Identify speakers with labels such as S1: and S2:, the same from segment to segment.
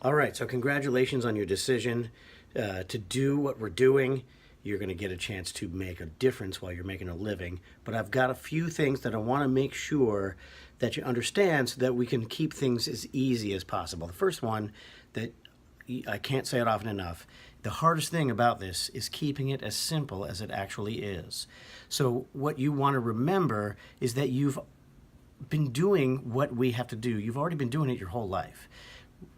S1: All right, so congratulations on your decision to do what we're doing. You're going to get a chance to make a difference while you're making a living. But I've got a few things that I want to make sure that you understand so that we can keep things as easy as possible. The first one that I can't say it often enough, the hardest thing about this is keeping it as simple as it actually is. So what you want to remember is that you've been doing what we have to do. You've already been doing it your whole life.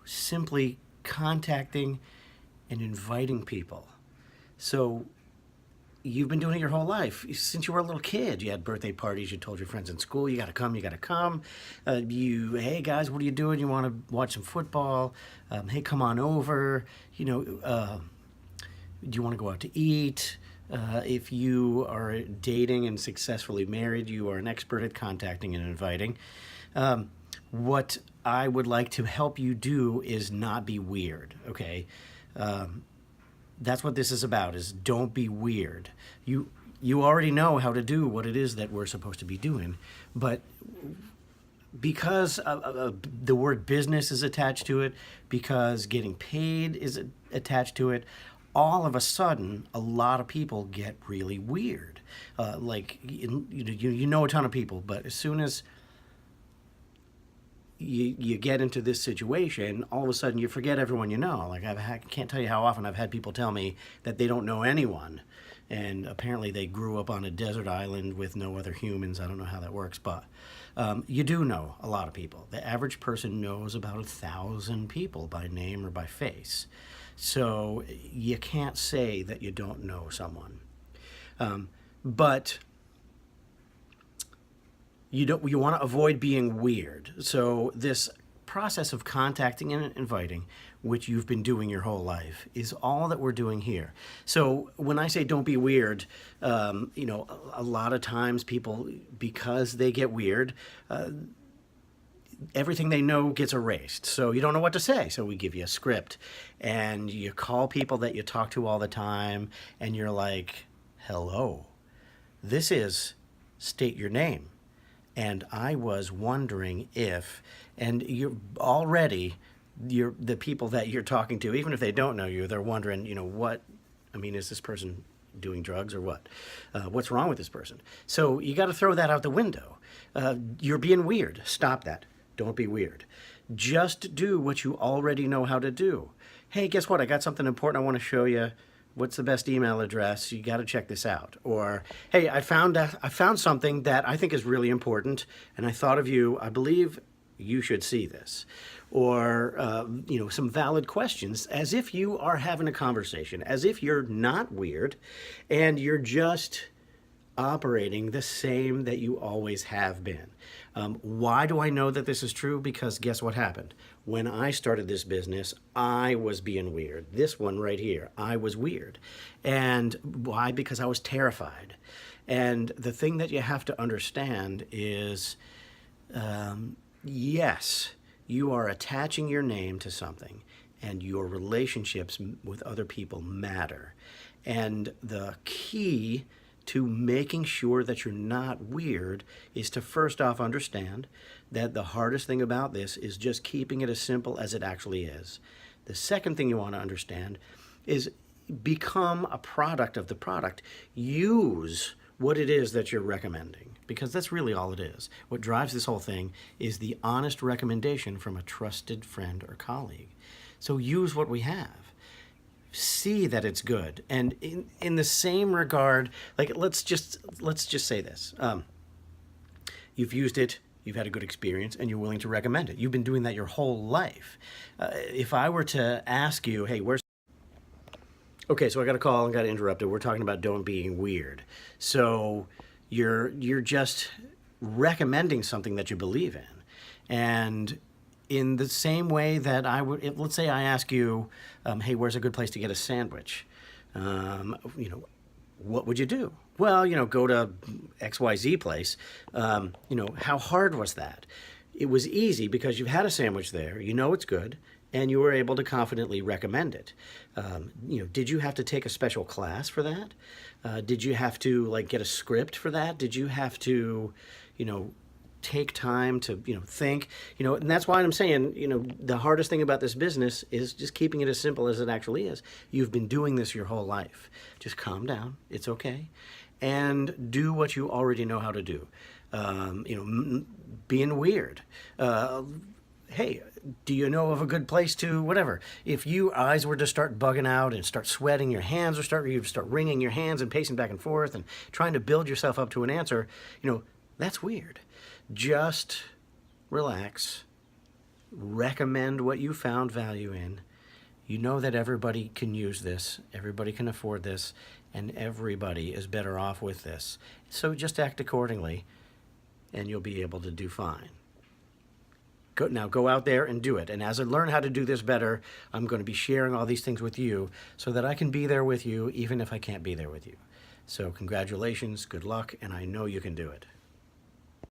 S1: Simply contacting and inviting people. So you've been doing it your whole life. Since you were a little kid, you had birthday parties, you told your friends in school, you got to come, you got to come. Hey guys, what are you doing? You want to watch some football? Hey, come on over. Do you want to go out to eat? If you are dating and successfully married, you are an expert at contacting and inviting. What I would like to help you do is not be weird, okay? That's what this is about, is don't be weird. You already know how to do what it is that we're supposed to be doing, but because the word business is attached to it, because getting paid is attached to it, all of a sudden, a lot of people get really weird. You know a ton of people, but as soon as you get into this situation, all of a sudden you forget everyone you know. Like I can't tell you how often I've had people tell me that they don't know anyone, and apparently they grew up on a desert island with no other humans. I don't know how that works, but you do know a lot of people. The average person knows about 1,000 people by name or by face. So you can't say that you don't know someone. But you want to avoid being weird. So this process of contacting and inviting, which you've been doing your whole life, is all that we're doing here. So when I say don't be weird, a lot of times people, because they get weird, everything they know gets erased. So you don't know what to say. So we give you a script and you call people that you talk to all the time and you're like, hello, this is state your name. And I was wondering if, and the people that you're talking to, even if they don't know you, they're wondering, is this person doing drugs or what? What's wrong with this person? So you got to throw that out the window. You're being weird. Stop that. Don't be weird. Just do what you already know how to do. Hey, guess what? I got something important I want to show you. What's the best email address? You got to check this out. Or, hey, I found something that I think is really important, and I thought of you. I believe you should see this. Or, some valid questions, as if you are having a conversation, as if you're not weird, and you're just operating the same that you always have been. Why do I know that this is true? Because guess what happened? When I started this business, I was being weird. This one right here, I was weird. And why? Because I was terrified. And the thing that you have to understand is, yes, you are attaching your name to something, and your relationships with other people matter. And the key to making sure that you're not weird is to first off understand that the hardest thing about this is just keeping it as simple as it actually is. The second thing you want to understand is become a product of the product. Use what it is that you're recommending, because that's really all it is. What drives this whole thing is the honest recommendation from a trusted friend or colleague. So use what we have. See that it's good. And in the same regard, like let's just say this. You've used it, you've had a good experience, and you're willing to recommend it. You've been doing that your whole life. If I were to ask you, hey, okay, so I got a call and got interrupted. We're talking about don't being weird. So you're just recommending something that you believe in. And in the same way that let's say I ask you, hey, where's a good place to get a sandwich? What would you do? Well, go to XYZ place. How hard was that? It was easy because you've had a sandwich there, you know it's good, and you were able to confidently recommend it. Did you have to take a special class for that? Did you have to get a script for that? Did you have to, take time to, think, and that's why I'm saying, the hardest thing about this business is just keeping it as simple as it actually is. You've been doing this your whole life. Just calm down. It's okay. And do what you already know how to do. Being weird. Hey, do you know of a good place to whatever? If your eyes were to start bugging out and start sweating, your hands will you start wringing your hands and pacing back and forth and trying to build yourself up to an answer, that's weird. Just relax, recommend what you found value in. You know that everybody can use this, everybody can afford this, and everybody is better off with this. So just act accordingly, and you'll be able to do fine. Now go out there and do it. And as I learn how to do this better, I'm going to be sharing all these things with you so that I can be there with you even if I can't be there with you. So congratulations, good luck, and I know you can do it.